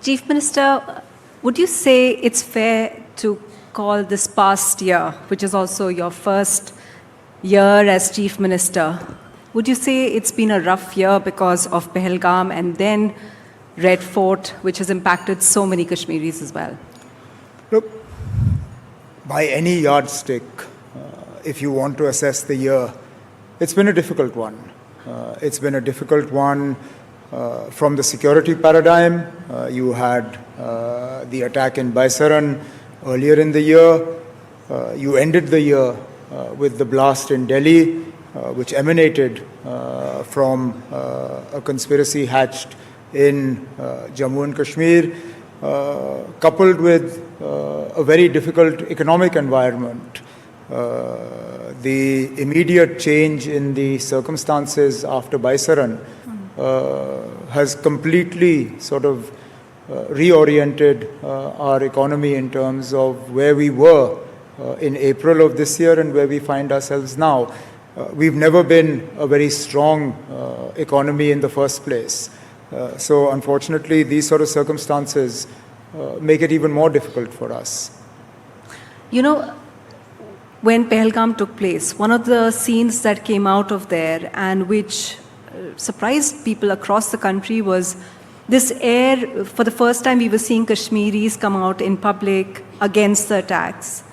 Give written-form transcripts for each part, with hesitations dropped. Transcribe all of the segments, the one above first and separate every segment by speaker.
Speaker 1: Chief Minister, would you say it's fair to call this past year, which is also your first year as Chief Minister, would you say it's been a rough year because of Pahalgam and then Red Fort, which has impacted so many Kashmiris as well?
Speaker 2: Look, by any yardstick, if you want to assess the year, it's been a difficult one. It's been a difficult one from the security paradigm. You had the attack in Baisaran earlier in the year. You ended the year with the blast in Delhi, which emanated from a conspiracy hatched in Jammu and Kashmir, coupled with a very difficult economic environment. The immediate change in the circumstances after Baisaran has completely sort of reoriented our economy in terms of where we were in April of this year and where we find ourselves now. We've never been a very strong economy in the first place. So unfortunately, these sort of circumstances make it even more difficult for us.
Speaker 1: You know, when Pahalgam took place, one of the scenes that came out of there and which surprised people across the country was this air. For the first time, we were seeing Kashmiris come out in public against the attacks.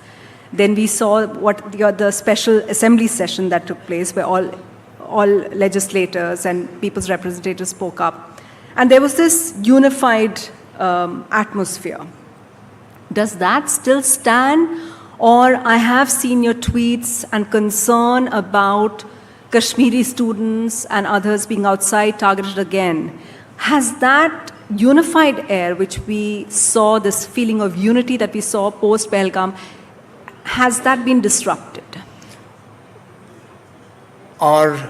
Speaker 1: Then we saw the special assembly session that took place where all legislators and people's representatives spoke up. And there was this unified atmosphere. Does that still stand? Or I have seen your tweets and concern about Kashmiri students and others being outside targeted again. Has that unified air, which we saw, this feeling of unity that we saw post-Pahalgam, has that been disrupted?
Speaker 2: Are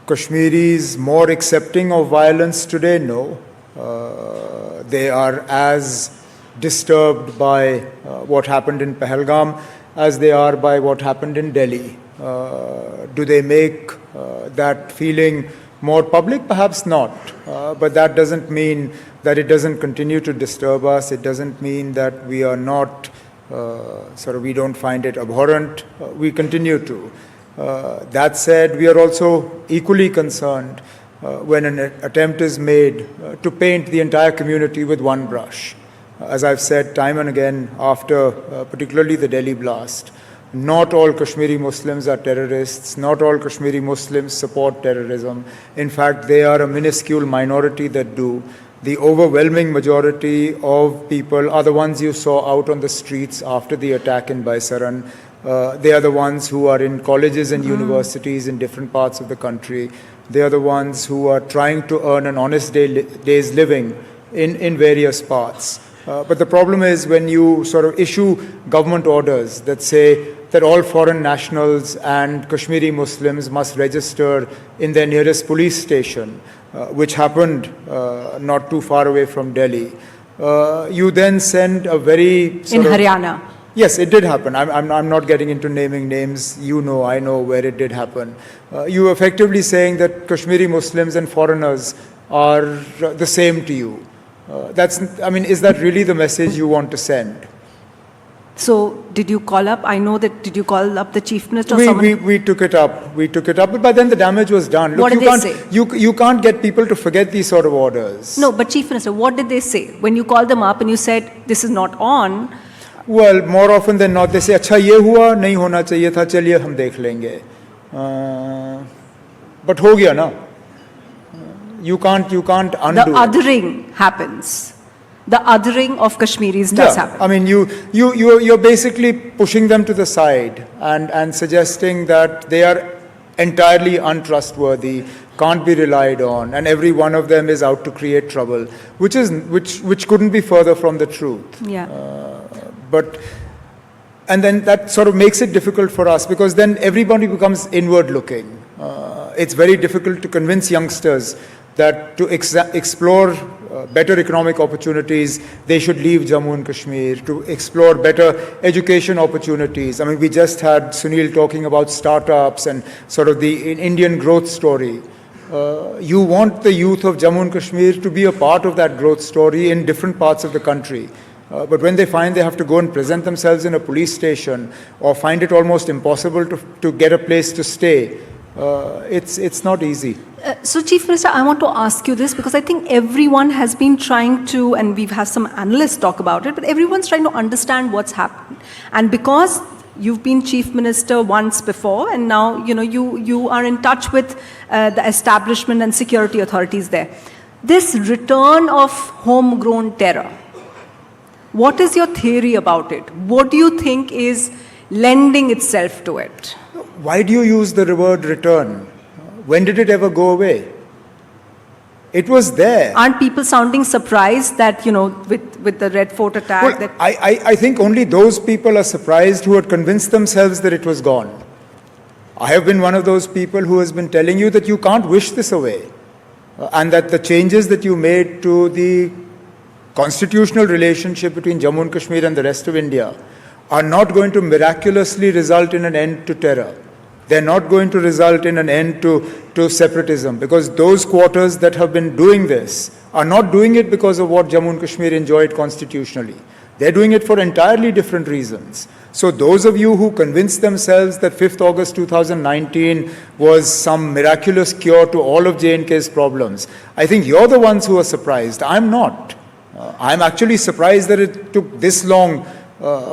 Speaker 2: Kashmiris more accepting of violence today? No. They are as disturbed by what happened in Pahalgam as they are by what happened in Delhi. Do they make that feeling more public? Perhaps not. But that doesn't mean that it doesn't continue to disturb us. It doesn't mean that we are not, we don't find it abhorrent. We continue to. That said, we are also equally concerned when an attempt is made to paint the entire community with one brush. As I've said time and again, after particularly the Delhi blast, not all Kashmiri Muslims are terrorists. Not all Kashmiri Muslims support terrorism. In fact, they are a minuscule minority that do. The overwhelming majority of people are the ones you saw out on the streets after the attack in Baisaran. They are the ones who are in colleges and universities in different parts of the country. They are the ones who are trying to earn an honest day's living in various parts. But the problem is when you sort of issue government orders that say that all foreign nationals and Kashmiri Muslims must register in their nearest police station, which happened not too far away from Delhi. You then send a very
Speaker 1: in Haryana.
Speaker 2: Yes, it did happen. I'm not getting into naming names. You know, I know where it did happen. You effectively saying that Kashmiri Muslims and foreigners are the same to you. Is that really the message you want to send?
Speaker 1: So, did you call up? I know that. Did you call up the Chief Minister?
Speaker 2: We took it up. We took it up. But by then the damage was done. Look,
Speaker 1: what did they say?
Speaker 2: You can't get people to forget these sort of orders.
Speaker 1: No, but Chief Minister, what did they say? When you called them up and you said, this is not on.
Speaker 2: Well, more often than not, they say, अच्छा ये हुआ, नहीं होना चाहिए था, चलिए हम देख लेंगे. But हो गया ना. You can't undo.
Speaker 1: The othering happens. The othering of Kashmiris does happen.
Speaker 2: I mean, you're basically pushing them to the side and suggesting that they are entirely untrustworthy, can't be relied on, and every one of them is out to create trouble, which couldn't be further from the truth.
Speaker 1: Yeah.
Speaker 2: And then that sort of makes it difficult for us because then everybody becomes inward looking. It's very difficult to convince youngsters that to explore better economic opportunities, they should leave Jammu and Kashmir, to explore better education opportunities. I mean, we just had Sunil talking about startups and sort of the Indian growth story. you want the youth of Jammu and Kashmir to be a part of that growth story in different parts of the country. But when they find they have to go and present themselves in a police station or find it almost impossible to get a place to stay, it's not easy.
Speaker 1: So, Chief Minister, I want to ask you this because I think everyone has been trying to, and we've had some analysts talk about it, but everyone's trying to understand what's happened. And because you've been Chief Minister once before, and now you are in touch with the establishment and security authorities there. This return of homegrown terror, what is your theory about it? What do you think is lending itself to it?
Speaker 2: Why do you use the word return? When did it ever go away? It was there.
Speaker 1: Aren't people sounding surprised that, with the Red Fort attack?
Speaker 2: Well, I think only those people are surprised who had convinced themselves that it was gone. I have been one of those people who has been telling you that you can't wish this away. And that the changes that you made to the constitutional relationship between Jammu and Kashmir and the rest of India are not going to miraculously result in an end to terror. They're not going to result in an end to separatism, because those quarters that have been doing this are not doing it because of what Jammu and Kashmir enjoyed constitutionally. They're doing it for entirely different reasons. So those of you who convinced themselves that 5th August 2019 was some miraculous cure to all of J&K's problems, I think you're the ones who are surprised. I'm not. I'm actually surprised that it took this long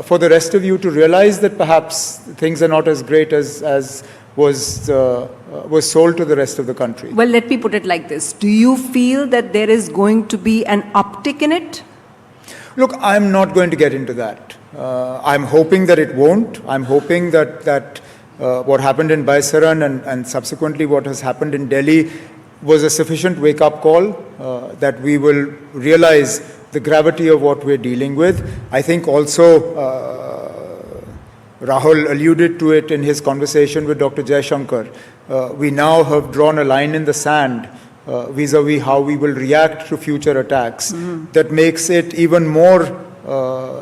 Speaker 2: for the rest of you to realize that perhaps things are not as great as was sold to the rest of the country.
Speaker 1: Well, let me put it like this. Do you feel that there is going to be an uptick in it?
Speaker 2: Look, I'm not going to get into that. I'm hoping that it won't. I'm hoping that what happened in Baisaran and subsequently what has happened in Delhi was a sufficient wake-up call, that we will realize the gravity of what we're dealing with. I think also Rahul alluded to it in his conversation with Dr. Jaishankar. We now have drawn a line in the sand vis-a-vis how we will react to future attacks. That makes it even more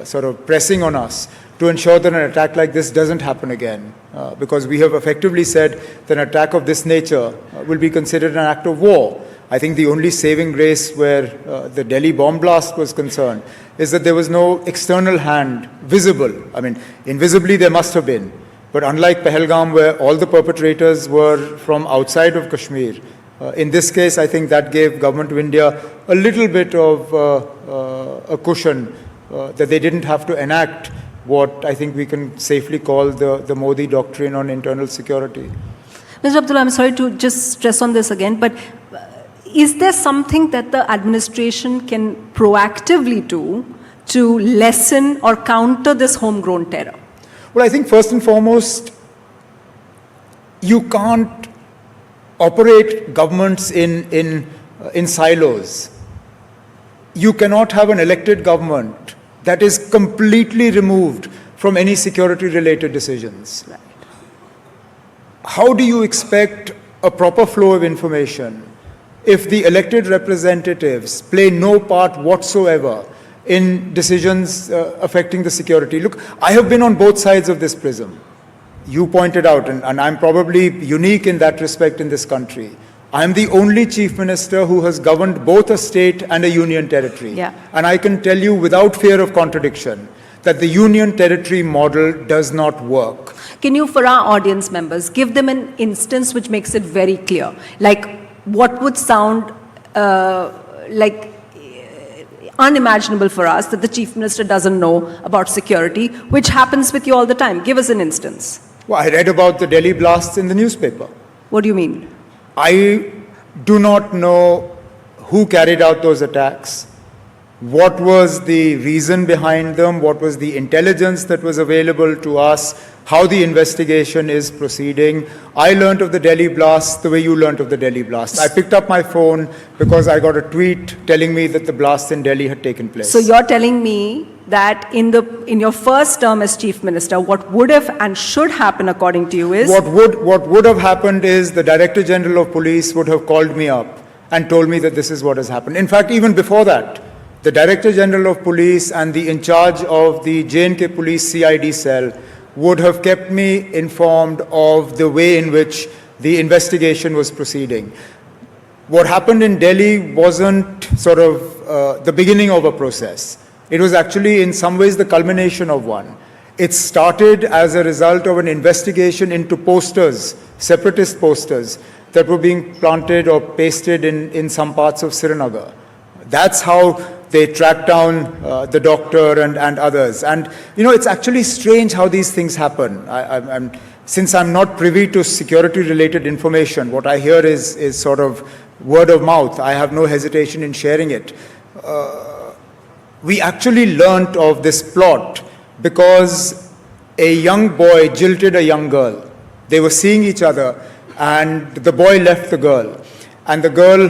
Speaker 2: sort of pressing on us to ensure that an attack like this doesn't happen again. Because we have effectively said that an attack of this nature will be considered an act of war. I think the only saving grace where the Delhi bomb blast was concerned is that there was no external hand visible. I mean, invisibly there must have been. But unlike Pahalgam, where all the perpetrators were from outside of Kashmir, in this case, I think that gave Government of India a little bit of a cushion that they didn't have to enact what I think we can safely call the Modi doctrine on internal security.
Speaker 1: Mr. Abdullah, I'm sorry to just stress on this again, but is there something that the administration can proactively do to lessen or counter this homegrown terror?
Speaker 2: Well, I think first and foremost, you can't operate governments in silos. You cannot have an elected government that is completely removed from any security-related decisions.
Speaker 1: Right.
Speaker 2: How do you expect a proper flow of information if the elected representatives play no part whatsoever in decisions affecting the security? Look, I have been on both sides of this prism. You pointed out, and I'm probably unique in that respect in this country. I'm the only chief minister who has governed both a state and a union territory.
Speaker 1: Yeah.
Speaker 2: And I can tell you without fear of contradiction that the union territory model does not work.
Speaker 1: Can you, for our audience members, give them an instance which makes it very clear? Like, what would sound like unimaginable for us that the chief minister doesn't know about security, which happens with you all the time? Give us an instance.
Speaker 2: Well, I read about the Delhi blasts in the newspaper.
Speaker 1: What do you mean?
Speaker 2: I do not know who carried out those attacks, what was the reason behind them, what was the intelligence that was available to us, how the investigation is proceeding. I learnt of the Delhi blast the way you learnt of the Delhi blast. I picked up my phone because I got a tweet telling me that the blast in Delhi had taken place.
Speaker 1: So you're telling me that in your first term as chief minister, what would have and should happen according to you is?
Speaker 2: What would have happened is the Director General of Police would have called me up and told me that this is what has happened. In fact, even before that, the Director General of Police and the in charge of the J&K Police CID cell would have kept me informed of the way in which the investigation was proceeding. what happened in Delhi wasn't sort of the beginning of a process. It was actually in some ways the culmination of one. It started as a result of an investigation into posters, separatist posters, that were being planted or pasted in some parts of Srinagar. That's how they tracked down the doctor and others. And, it's actually strange how these things happen. Since I'm not privy to security-related information, what I hear is sort of word of mouth. I have no hesitation in sharing it. We actually learnt of this plot because a young boy jilted a young girl. They were seeing each other, and the boy left the girl. And the girl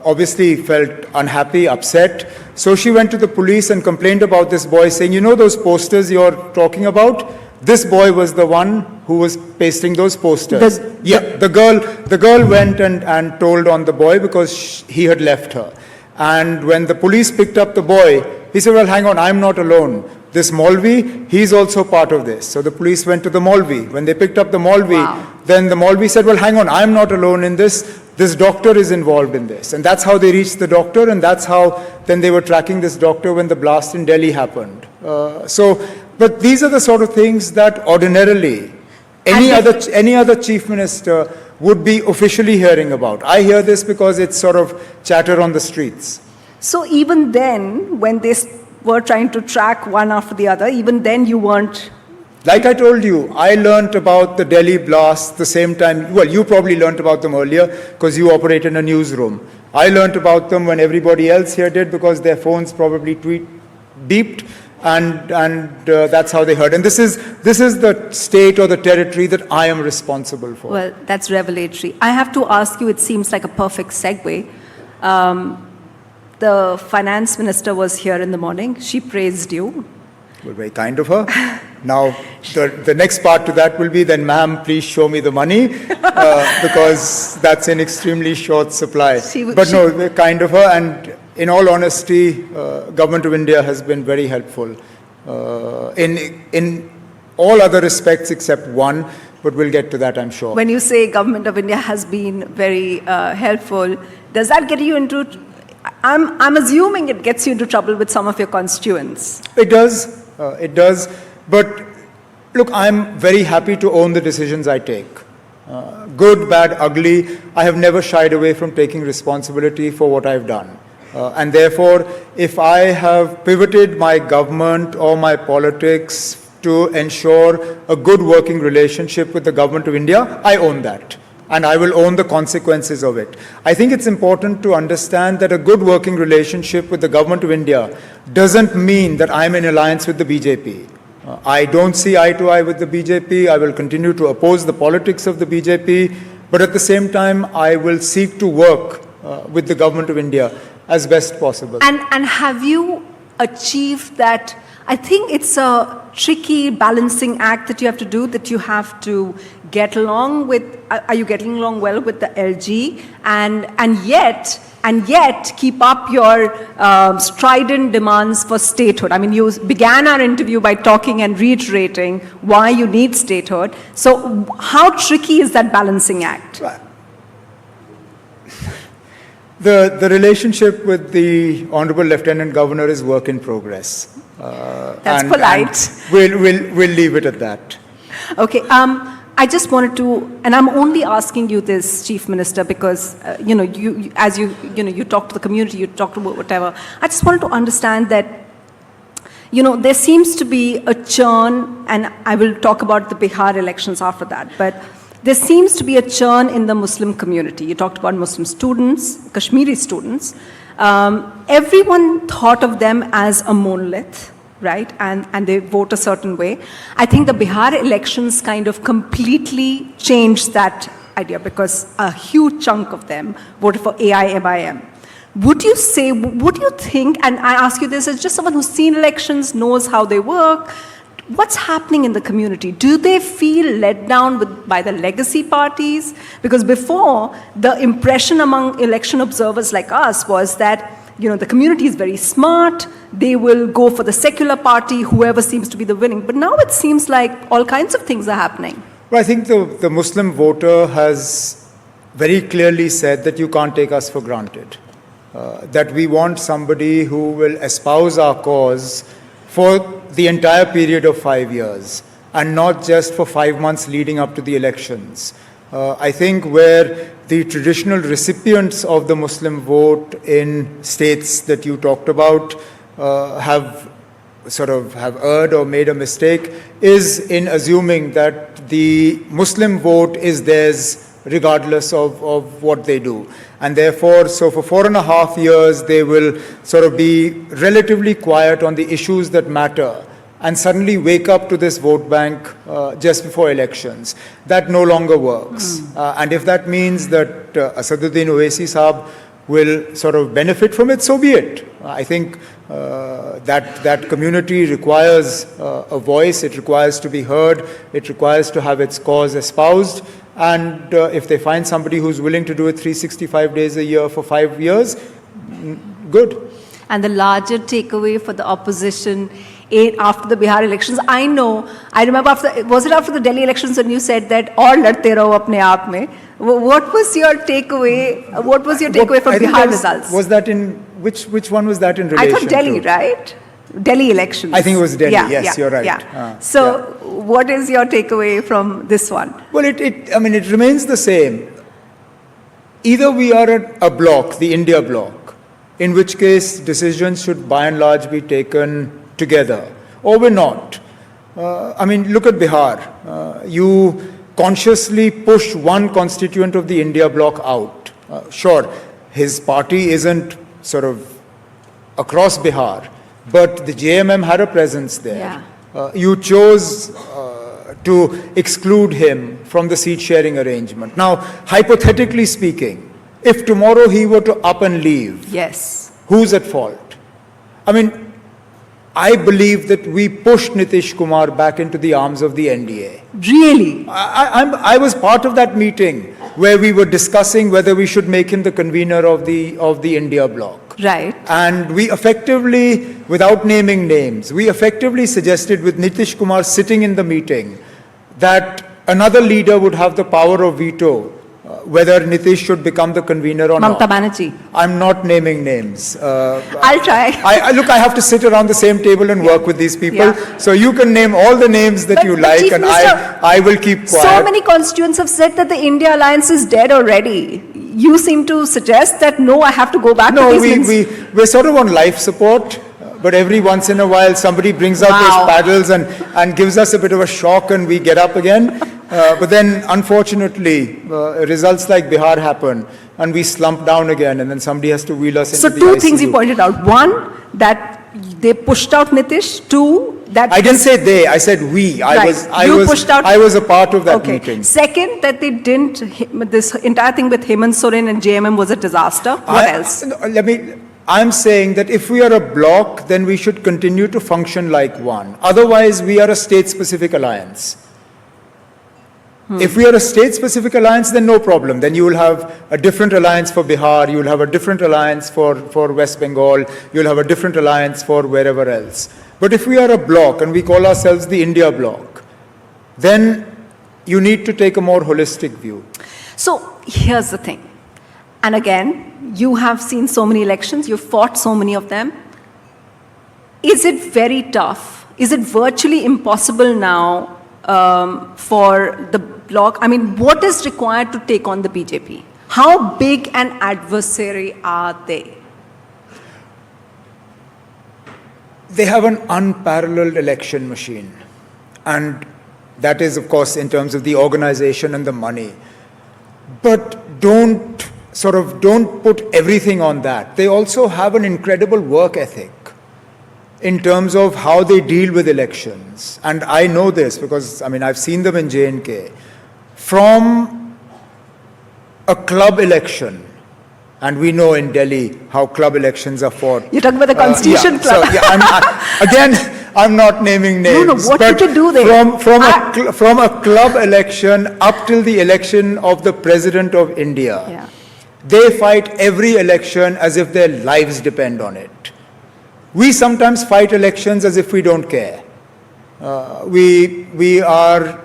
Speaker 2: obviously felt unhappy, upset. So she went to the police and complained about this boy, saying, those posters you're talking about? This boy was the one who was pasting those posters. The girl went and told on the boy because he had left her. And when the police picked up the boy, he said, well, hang on, I'm not alone. This Maulvi, he's also part of this. So the police went to the Maulvi. When they picked up the Maulvi, then the Maulvi said, well, hang on, I'm not alone in this. This doctor is involved in this. And that's how they reached the doctor, and that's how then they were tracking this doctor when the blast in Delhi happened. But these are the sort of things that ordinarily any other chief minister would be officially hearing about. I hear this because it's sort of chatter on the streets.
Speaker 1: So even then, when they were trying to track one after the other, even then you weren't...
Speaker 2: Like I told you, I learnt about the Delhi blast the same time. Well, you probably learnt about them earlier because you operate in a newsroom. I learnt about them when everybody else here did because their phones probably beeped, and that's how they heard. And this is the state or the territory that I am responsible for.
Speaker 1: Well, that's revelatory. I have to ask you, it seems like a perfect segue. The finance minister was here in the morning. She praised you.
Speaker 2: Well, very kind of her. Now, the next part to that will be, then, ma'am, please show me the money, because that's in extremely short supply. No, very kind of her, and in all honesty, Government of India has been very helpful in all other respects except one, but we'll get to that, I'm sure.
Speaker 1: When you say Government of India has been very helpful, does that get you into... I'm assuming it gets you into trouble with some of your constituents.
Speaker 2: It does. But look, I'm very happy to own the decisions I take. Good, bad, ugly. I have never shied away from taking responsibility for what I've done. And therefore, if I have pivoted my government or my politics to ensure a good working relationship with the Government of India, I own that. And I will own the consequences of it. I think it's important to understand that a good working relationship with the Government of India doesn't mean that I'm in alliance with the BJP. I don't see eye to eye with the BJP. I will continue to oppose the politics of the BJP. But at the same time, I will seek to work with the Government of India as best possible.
Speaker 1: And have you achieved that? I think it's a tricky balancing act that you have to do, that you have to get along with, are you getting along well with the LG, and yet keep up your strident demands for statehood. I mean, you began our interview by talking and reiterating why you need statehood. So how tricky is that balancing act?
Speaker 2: The relationship with the Honorable Lieutenant Governor is work in progress.
Speaker 1: That's polite.
Speaker 2: And we'll leave it at that.
Speaker 1: Okay. I just wanted to, and I'm only asking you this, Chief Minister, because you talk to the community, you talk to whatever. I just wanted to understand that, there seems to be a churn, and I will talk about the Bihar elections after that, but there seems to be a churn in the Muslim community. You talked about Muslim students, Kashmiri students. Everyone thought of them as a monolith, right? And they vote a certain way. I think the Bihar elections kind of completely changed that idea because a huge chunk of them voted for AIMIM. Would you think, and I ask you this as just someone who's seen elections, knows how they work, what's happening in the community? Do they feel let down by the legacy parties? Because before, the impression among election observers like us was that, the community is very smart, they will go for the secular party, whoever seems to be the winning. But now it seems like all kinds of things are happening.
Speaker 2: Well, I think the Muslim voter has very clearly said that you can't take us for granted. That we want somebody who will espouse our cause for the entire period of 5 years and not just for 5 months leading up to the elections. I think where the traditional recipients of the Muslim vote in states that you talked about have erred or made a mistake is in assuming that the Muslim vote is theirs regardless of what they do. And therefore, so for 4.5 years, they will sort of be relatively quiet on the issues that matter and suddenly wake up to this vote bank just before elections. That no longer works. And if that means that Asaduddin Owaisi Saab will sort of benefit from it, so be it. I think that community requires a voice, it requires to be heard, it requires to have its cause espoused. And if they find somebody who's willing to do it 365 days a year for 5 years, good.
Speaker 1: And the larger takeaway for the opposition after the Bihar elections, I remember was it after the Delhi elections when you said that all ladte raho apne aap mein? What was your takeaway? What was your takeaway from Bihar results?
Speaker 2: Was that in, which one was that in relation
Speaker 1: I thought Delhi,
Speaker 2: to?
Speaker 1: Right? Delhi elections.
Speaker 2: I think it was Delhi, yes, you're right.
Speaker 1: Yeah. What is your takeaway from this one?
Speaker 2: Well, it remains the same. Either we are a bloc, the India bloc, in which case decisions should by and large be taken together, or we're not. Look at Bihar. You consciously push one constituent of the India bloc out. Sure, his party isn't sort of across Bihar, but the JMM had a presence there.
Speaker 1: Yeah.
Speaker 2: You chose to exclude him from the seat-sharing arrangement. Now, hypothetically speaking, if tomorrow he were to up and leave,
Speaker 1: yes,
Speaker 2: who's at fault? I believe that we pushed Nitish Kumar back into the arms of the NDA.
Speaker 1: Really?
Speaker 2: I was part of that meeting where we were discussing whether we should make him the convener of the India bloc.
Speaker 1: Right.
Speaker 2: And we effectively, without naming names, we effectively suggested with Nitish Kumar sitting in the meeting that another leader would have the power of veto whether Nitish should become the convener or not.
Speaker 1: Mamta Banerjee.
Speaker 2: I'm not naming names.
Speaker 1: I'll try.
Speaker 2: I have to sit around the same table and work with these people.
Speaker 1: Yeah.
Speaker 2: So you can name all the names that you like,
Speaker 1: Chief
Speaker 2: and
Speaker 1: Minister,
Speaker 2: I will keep quiet.
Speaker 1: So many constituents have said that the India alliance is dead already. You seem to suggest that no, I have to go back to these
Speaker 2: we're sort of on life support. But every once in a while, somebody brings out those paddles and gives us a bit of a shock, and we get up again. But then, unfortunately, results like Bihar happen, and we slump down again, and then somebody has to wheel us into the ICU.
Speaker 1: So two things you pointed out. One, that they pushed out Nitish. Two, that...
Speaker 2: I didn't say they, I said we. I was a part of that meeting.
Speaker 1: Second, that they didn't... This entire thing with Hemant Soren and JMM was a disaster. What else?
Speaker 2: I'm saying that if we are a bloc, then we should continue to function like one. Otherwise, we are a state-specific alliance. If we are a state-specific alliance, then no problem. Then you will have a different alliance for Bihar, you will have a different alliance for West Bengal, you will have a different alliance for wherever else. But if we are a bloc and we call ourselves the India bloc, then you need to take a more holistic view.
Speaker 1: So here's the thing. And again, you have seen so many elections, you've fought so many of them. Is it very tough? Is it virtually impossible now for the bloc? What is required to take on the BJP? How big an adversary are they?
Speaker 2: They have an unparalleled election machine. And that is, of course, in terms of the organization and the money. But don't put everything on that. They also have an incredible work ethic in terms of how they deal with elections. And I know this because, I've seen them in J&K. From a club election, and we know in Delhi how club elections are fought.
Speaker 1: You're talking about the Constitution Club.
Speaker 2: So, I'm not naming names.
Speaker 1: What did you do there?
Speaker 2: From a club election up till the election of the President of India, they fight every election as if their lives depend on it. We sometimes fight elections as if we don't care. We are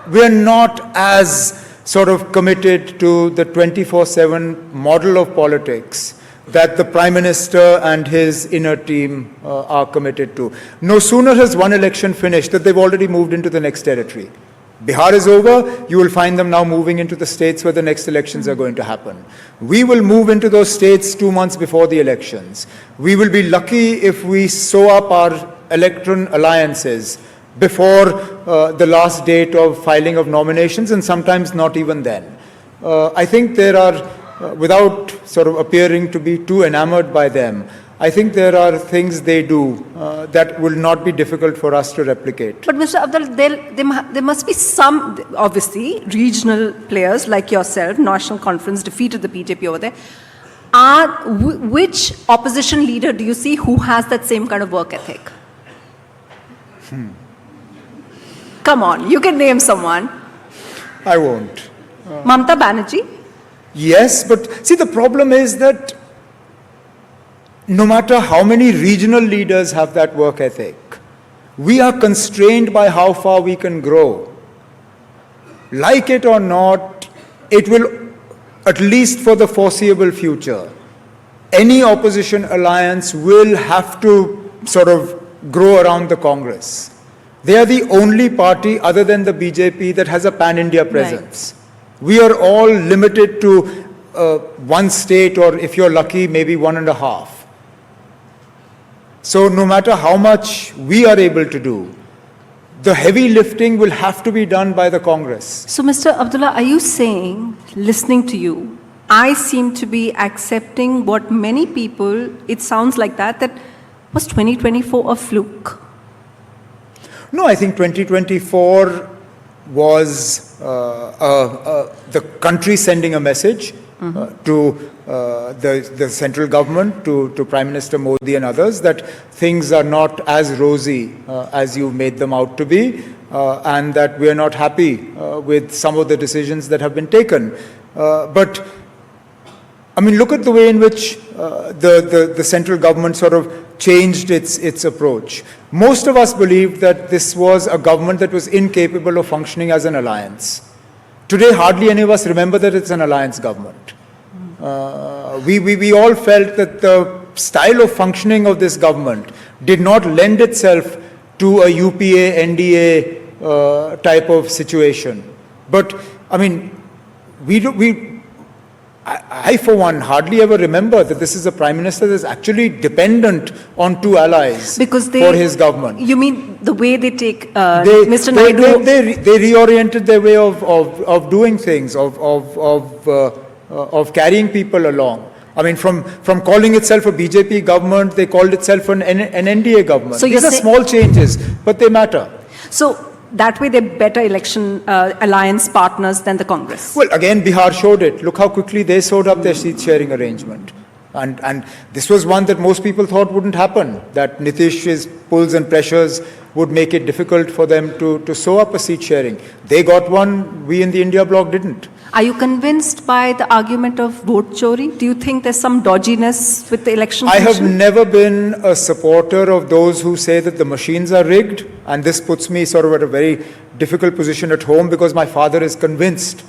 Speaker 2: not as sort of committed to the 24/7 model of politics that the Prime Minister and his inner team are committed to. No sooner has one election finished that they've already moved into the next territory. Bihar is over, you will find them now moving into the states where the next elections are going to happen. We will move into those states 2 months before the elections. We will be lucky if we sew up our electoral alliances before the last date of filing of nominations, and sometimes not even then. I think there are, without sort of appearing to be too enamored by them, I think there are things they do that will not be difficult for us to replicate.
Speaker 1: But Mr. Abdul, there must be some, obviously, regional players like yourself, National Conference defeated the BJP over there. Which opposition leader do you see who has that same kind of work ethic? Come on, you can name someone.
Speaker 2: I won't.
Speaker 1: Mamata Banerjee?
Speaker 2: Yes, but see, the problem is that no matter how many regional leaders have that work ethic, we are constrained by how far we can grow. Like it or not, it will, at least for the foreseeable future, any opposition alliance will have to sort of grow around the Congress. They are the only party other than the BJP that has a pan-India presence. Right. We are all limited to one state, or if you're lucky, maybe 1.5. So no matter how much we are able to do, the heavy lifting will have to be done by the Congress.
Speaker 1: So Mr. Abdullah, are you saying, listening to you, I seem to be accepting what many people, it sounds like that was 2024 a fluke?
Speaker 2: No, I think 2024 was the country sending a message to the central government, to Prime Minister Modi and others, that things are not as rosy as you made them out to be, and that we are not happy with some of the decisions that have been taken. But I mean, look at the way in which the central government sort of changed its approach. Most of us believed that this was a government that was incapable of functioning as an alliance. Today, hardly any of us remember that it's an alliance government. We all felt that the style of functioning of this government did not lend itself to a UPA, NDA type of situation. But, I mean, I, for one, hardly ever remember that this is a Prime Minister that is actually dependent on two allies for his government.
Speaker 1: You mean the way they take Mr. Naidu?
Speaker 2: They reoriented their way of doing things, of carrying people along. I mean, from calling itself a BJP government, they called itself an NDA government. So these are small changes, but they matter. So
Speaker 1: that way they're better election alliance partners than the Congress.
Speaker 2: Well, again, Bihar showed it. Look how quickly they sewed up their seat-sharing arrangement. And this was one that most people thought wouldn't happen, that Nitish's pulls and pressures would make it difficult for them to sew up a seat-sharing. They got one, we in the India Bloc didn't.
Speaker 1: Are you convinced by the argument of vote chori? Do you think there's some dodginess with the election
Speaker 2: commission? I have never been a supporter of those who say that the machines are rigged, and this puts me sort of at a very difficult position at home because my father is convinced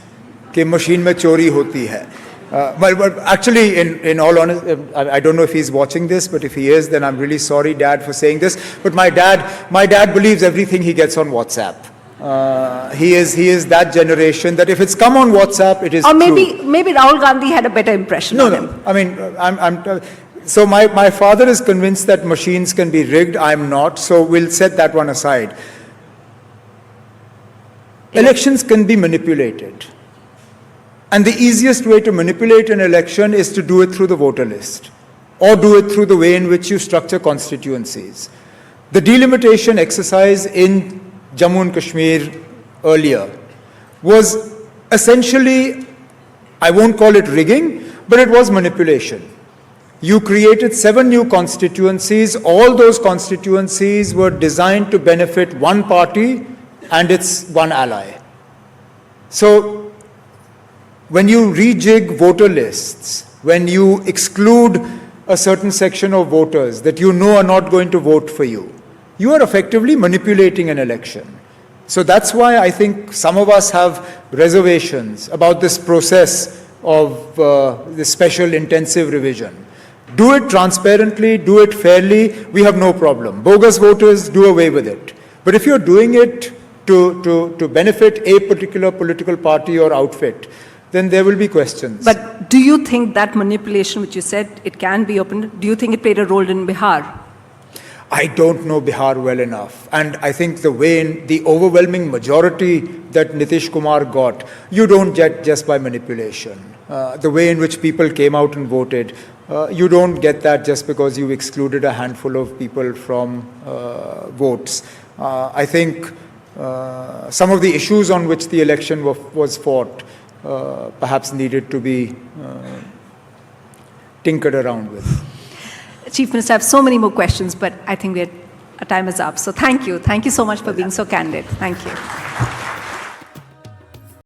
Speaker 2: that machine mein chori hoti hai. But actually, in all honesty, I don't know if he's watching this, but if he is, then I'm really sorry, Dad, for saying this. But my dad believes everything he gets on WhatsApp. He is that generation that if it's come on WhatsApp, it is
Speaker 1: true. Or maybe Rahul Gandhi had a better impression of him.
Speaker 2: I mean, so my father is convinced that machines can be rigged. I'm not. So we'll set that one aside. Elections can be manipulated. And the easiest way to manipulate an election is to do it through the voter list, or do it through the way in which you structure constituencies. The delimitation exercise in Jammu and Kashmir earlier was essentially, I won't call it rigging, but it was manipulation. You created 7 new constituencies. All those constituencies were designed to benefit one party and its one ally. So when you rejig voter lists, when you exclude a certain section of voters that you know are not going to vote for you, you are effectively manipulating an election. So that's why I think some of us have reservations about this process of this special intensive revision. Do it transparently, do it fairly, we have no problem. Bogus voters, do away with it. But if you're doing it to benefit a particular political party or outfit, then there will be questions.
Speaker 1: But do you think that manipulation, which you said it can be opened, do you think it played a role in Bihar?
Speaker 2: I don't know Bihar well enough. And I think the way in the overwhelming majority that Nitish Kumar got, you don't get just by manipulation. The way in which people came out and voted, you don't get that just because you excluded a handful of people from votes. I think some of the issues on which the election was fought perhaps needed to be tinkered around with.
Speaker 1: Chief Minister, I have so many more questions, but I think our time is up. So thank you. Thank you so much for being so candid. Thank you.